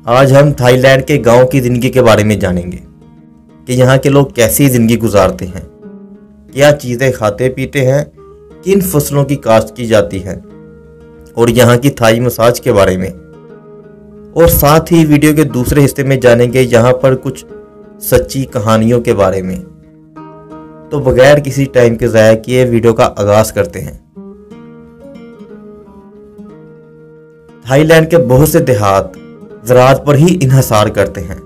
आज हम थाईलैंड के गांव की ज़िंदगी के बारे में जानेंगे कि यहाँ के लोग कैसी ज़िंदगी गुजारते हैं, क्या चीज़ें खाते पीते हैं, किन फसलों की काश्त की जाती है और यहाँ की थाई मसाज के बारे में। और साथ ही वीडियो के दूसरे हिस्से में जानेंगे यहाँ पर कुछ सच्ची कहानियों के बारे में। तो बगैर किसी टाइम के ज़ाया किए वीडियो का आगाज़ करते हैं। थाईलैंड के बहुत से देहात ज़राअत पर ही इन्हसार करते हैं।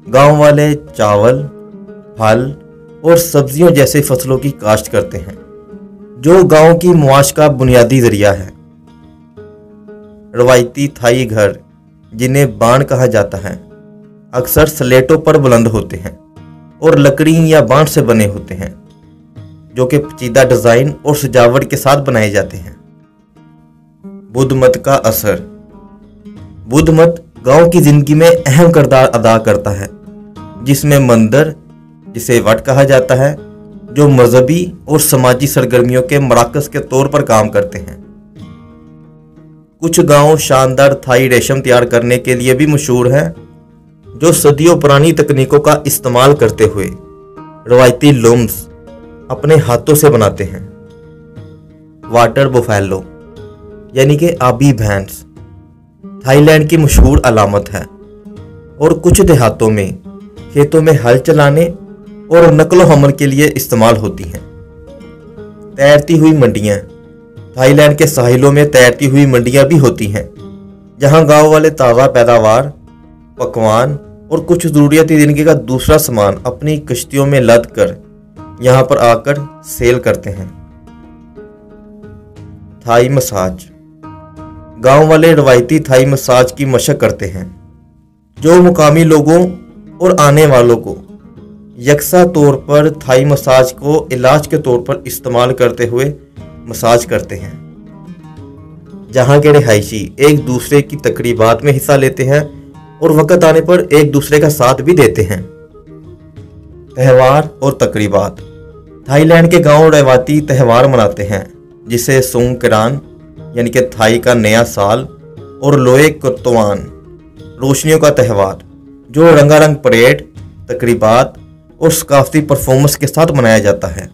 गांव वाले चावल, फल और सब्जियों जैसे फसलों की काश्त करते हैं, जो गांव की मुआश का बुनियादी जरिया है। रवायती थाई घर, जिन्हें बाण कहा जाता है, अक्सर स्लेटों पर बुलंद होते हैं और लकड़ी या बांस से बने होते हैं, जो कि पेचीदा डिज़ाइन और सजावट के साथ बनाए जाते हैं। बुद्ध मत का असर। बुद्ध मत गांव की जिंदगी में अहम किरदार अदा करता है, जिसमें मंदिर, जिसे वट कहा जाता है, जो मजहबी और समाजी सरगर्मियों के मराकज के तौर पर काम करते हैं। कुछ गांव शानदार थाई रेशम तैयार करने के लिए भी मशहूर हैं, जो सदियों पुरानी तकनीकों का इस्तेमाल करते हुए रवायती लूम्स अपने हाथों से बनाते हैं। वाटर बुफैलो यानी कि आबी भैंस थाईलैंड की मशहूर अलामत है और कुछ देहातों में खेतों में हल चलाने और नकलो हमल के लिए इस्तेमाल होती हैं। तैरती हुई मंडियां। थाईलैंड के साहिलों में तैरती हुई मंडियां भी होती हैं, जहां गांव वाले ताज़ा पैदावार, पकवान और कुछ ज़रूरियाती ज़िंदगी का दूसरा सामान अपनी कश्तियों में लद कर यहां पर आकर सेल करते हैं। Thai massage. गांव वाले रवायती थाई मसाज की मशक करते हैं, जो मुकामी लोगों और आने वालों को यकसा तौर पर थाई मसाज को इलाज के तौर पर इस्तेमाल करते हुए मसाज करते हैं। जहां के रिहायशी एक दूसरे की तकरीबात में हिस्सा लेते हैं और वक्त आने पर एक दूसरे का साथ भी देते हैं। त्यौहार और तकरीबात। थाईलैंड के गांव रवायती त्यौहार मनाते हैं, जिसे सोंगक्रान यानी कि थाई का नया साल और लोए कुर्तवान रोशनियों का त्यौहार, जो रंगारंग परेड, तकरीबात और सकाफती परफॉर्मेंस के साथ मनाया जाता है।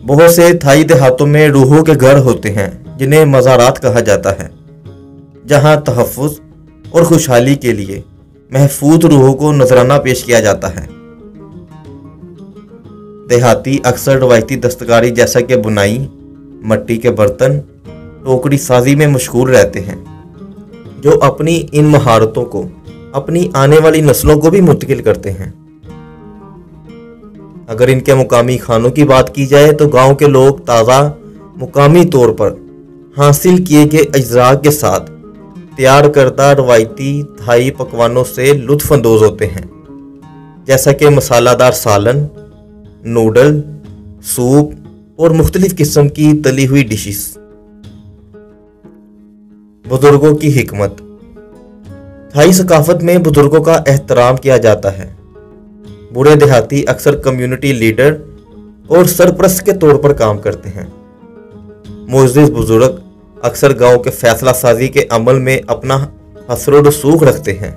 बहुत से थाई देहातों में रूहों के घर होते हैं, जिन्हें मज़ारात कहा जाता है, जहां तहफ़्फ़ुज़ और खुशहाली के लिए महफूज रूहों को नजराना पेश किया जाता है। देहाती अक्सर रवायती दस्तकारी जैसा कि बुनाई, मिट्टी के बर्तन, टोकरी साजी में मशहूर रहते हैं, जो अपनी इन महारतों को अपनी आने वाली नस्लों को भी मुंतकिल करते हैं। अगर इनके मुकामी खानों की बात की जाए तो गांव के लोग ताज़ा मुकामी तौर पर हासिल किए गए अज्जा के साथ तैयार करदा रवायती थाई पकवानों से लुत्फ अंदोज होते हैं, जैसा कि मसालादार सालन, नूडल, सूप और मुख्तलिफ किस्म की तली हुई डिशेस। बुजुर्गों की हिकमत। थाई सकाफत में बुजुर्गों का एहतराम किया जाता है। बूढ़े देहाती अक्सर कम्युनिटी लीडर और सरपरस्त के तौर पर काम करते हैं। मुअज़्ज़िज़ बुजुर्ग अक्सर गांव के फैसला साजी के अमल में अपना हसर रसूख रखते हैं,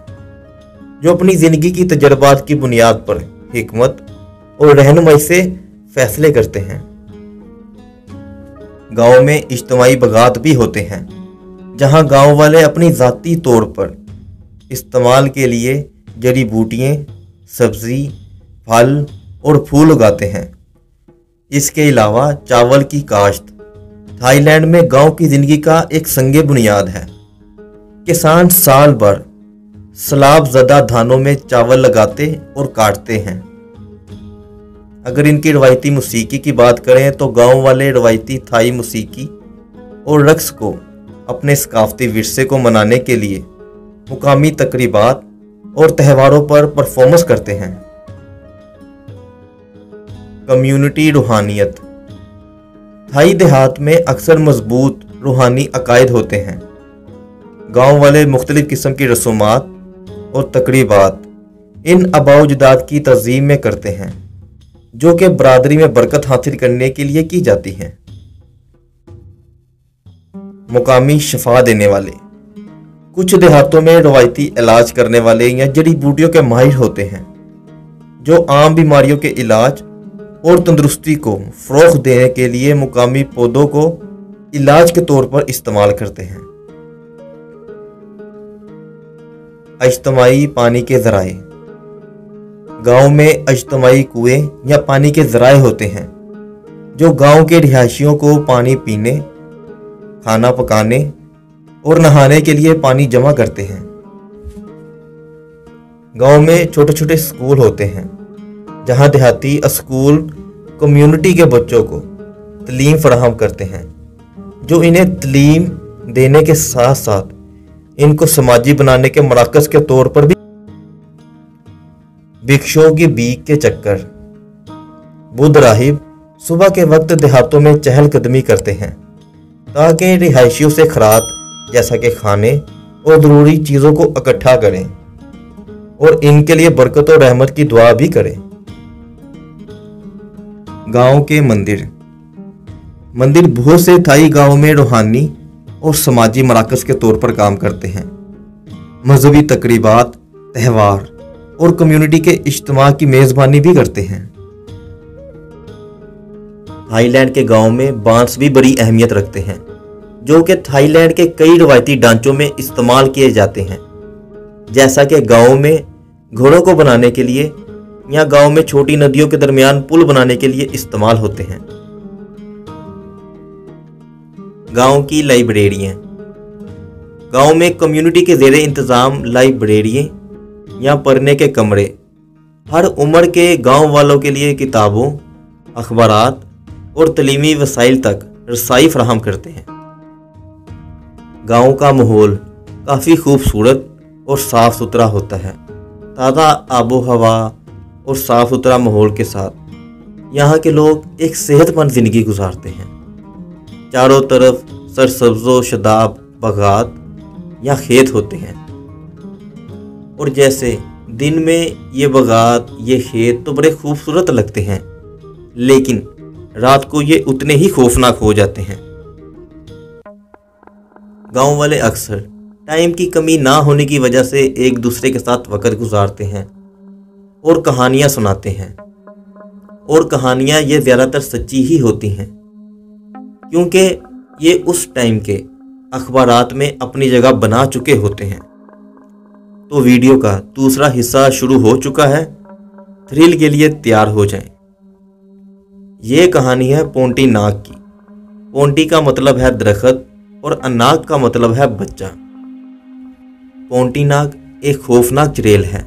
जो अपनी ज़िंदगी की तजर्बात की बुनियाद पर हिकमत और रहनुमाई से फैसले करते हैं। गांव में इज्तिमाई बगात भी होते हैं, जहां गांव वाले अपनी ज़ाती तौर पर इस्तेमाल के लिए जड़ी बूटियाँ, सब्जी, फल और फूल उगाते हैं। इसके अलावा चावल की काश्त थाईलैंड में गांव की ज़िंदगी का एक संगे बुनियाद है। किसान साल भर सलाब ज़दा धानों में चावल लगाते और काटते हैं। अगर इनकी रवायती मौसीकी की बात करें तो गांव वाले रवायती थाई मौसीकी और रक्स को अपने सकाफती विरसे को मनाने के लिए मुकामी तकरीबात और त्यौहारों पर परफॉर्मेंस करते हैं। कम्युनिटी रूहानियत। थाई देहात में अक्सर मजबूत रूहानी अकायद होते हैं। गांव वाले मुख्तलिफ किस्म की रसूमात और तकरीबात इन आबाओ-अजदाद की तज़ीम में करते हैं, जो कि बरादरी में बरकत हासिल करने के लिए की जाती हैं। मुकामी शफा देने वाले। कुछ देहातों में रवायती इलाज करने वाले या जड़ी बूटियों के माहिर होते हैं जो आम बीमारियों के इलाज और तंदुरुस्ती को फ़रोग़ देने के लिए मुकामी पौधों को इलाज के तौर पर इस्तेमाल करते हैं। इज्तिमाई पानी के ज़राए। गांव में इज्तिमाई कुएं या पानी के ज़राए होते हैं जो गांव के रिहायशियों को पानी पीने, खाना पकाने और नहाने के लिए पानी जमा करते हैं। गांव में छोटे छोटे स्कूल होते हैं जहां देहाती स्कूल कम्युनिटी के बच्चों को तालीम फराहम करते हैं, जो इन्हें तालीम देने के साथ साथ इनको समाजी बनाने के मराकज़ के तौर पर भी। भिक्षुओं की भीख के चक्कर। बुद्ध राहिब सुबह के वक्त देहातों में चहलकदमी करते हैं ताकि रिहायशियों से खरात जैसा कि खाने और ज़रूरी चीज़ों को इकट्ठा करें और इनके लिए बरकत और रहमत की दुआ भी करें। गांव के मंदिर। मंदिर बहुत से थाई गांवों में रूहानी और समाजी मराकज़ के तौर पर काम करते हैं। मजहबी तकरीबात, त्यौहार और कम्युनिटी के इज्तिमा की मेज़बानी भी करते हैं। थाईलैंड के गांव में बांस भी बड़ी अहमियत रखते हैं जो कि थाईलैंड के कई रवायती ढांचों में इस्तेमाल किए जाते हैं, जैसा कि गांव में घोड़ों को बनाने के लिए या गांव में छोटी नदियों के दरमियान पुल बनाने के लिए इस्तेमाल होते हैं। गांव की लाइब्रेरियां। गांव में कम्युनिटी के ज़ेरे इंतज़ाम लाइब्रेरियां या पढ़ने के कमरे हर उम्र के गांव वालों के लिए किताबों, अखबारात और तलीमी वसाइल तक रसाई फराहम करते हैं। गांव का माहौल काफ़ी खूबसूरत और साफ़ सुथरा होता है। ताज़ा आबो हवा और साफ़ सुथरा माहौल के साथ यहाँ के लोग एक सेहतमंद ज़िंदगी गुजारते हैं। चारों तरफ सरसब्ज़ो शदाब बागात या खेत होते हैं और जैसे दिन में ये बागात, ये खेत तो बड़े खूबसूरत लगते हैं, लेकिन रात को ये उतने ही खौफनाक हो जाते हैं। गांव वाले अक्सर टाइम की कमी ना होने की वजह से एक दूसरे के साथ वक्त गुजारते हैं और कहानियां सुनाते हैं, और कहानियां ये ज़्यादातर सच्ची ही होती हैं क्योंकि ये उस टाइम के अखबारात में अपनी जगह बना चुके होते हैं। तो वीडियो का दूसरा हिस्सा शुरू हो चुका है, थ्रिल के लिए तैयार हो जाएं। ये कहानी है पोंटी नाग की। पोंटी का मतलब है दरख्त और अनाग का मतलब है बच्चा। पोंटी नाग एक खौफनाक चुड़ैल है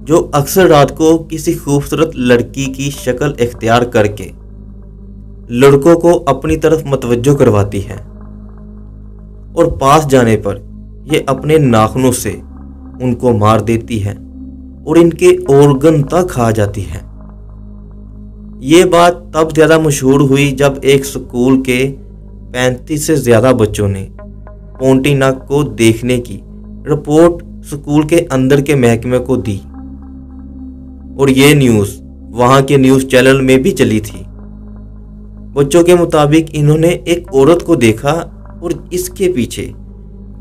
जो अक्सर रात को किसी खूबसूरत लड़की की शक्ल इख्तियार करके लड़कों को अपनी तरफ मतवज्जो करवाती है और पास जाने पर यह अपने नाखूनों से उनको मार देती है और इनके ऑर्गन तक खा जाती है। ये बात तब ज़्यादा मशहूर हुई जब एक स्कूल के 35 से ज़्यादा बच्चों ने पोंटी नाग को देखने की रिपोर्ट स्कूल के अंदर के महकमे को दी और ये न्यूज़ वहाँ के न्यूज़ चैनल में भी चली थी। बच्चों के मुताबिक इन्होंने एक औरत को देखा और इसके पीछे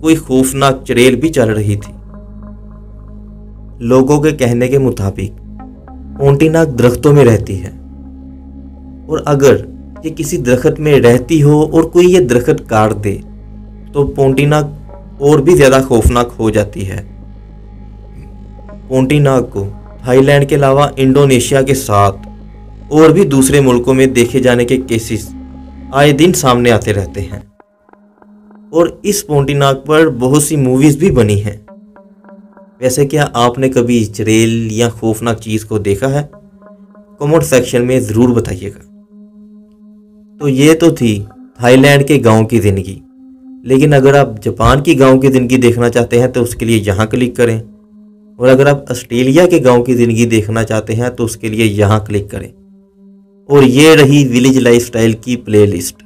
कोई खौफनाक चुड़ैल भी चल रही थी। लोगों के कहने के मुताबिक पोंटी नाग दरख्तों में रहती है और अगर ये किसी दरख्त में रहती हो और कोई ये दरख्त काट दे तो पोंटी नाग और भी ज़्यादा खौफनाक हो जाती है। पोंटी नाग को थाईलैंड के अलावा इंडोनेशिया के साथ और भी दूसरे मुल्कों में देखे जाने के केसेस आए दिन सामने आते रहते हैं और इस पोंटी नाग पर बहुत सी मूवीज़ भी बनी हैं। वैसे क्या आपने कभी चुड़ैल या खौफनाक चीज़ को देखा है? कमेंट सेक्शन में ज़रूर बताइएगा। तो ये तो थी थाईलैंड के गांव की ज़िंदगी, लेकिन अगर आप जापान की गांव की ज़िंदगी देखना चाहते हैं तो उसके लिए यहाँ क्लिक करें, और अगर आप ऑस्ट्रेलिया के गांव की ज़िंदगी देखना चाहते हैं तो उसके लिए यहाँ क्लिक करें। और ये रही विलेज लाइफस्टाइल की प्लेलिस्ट।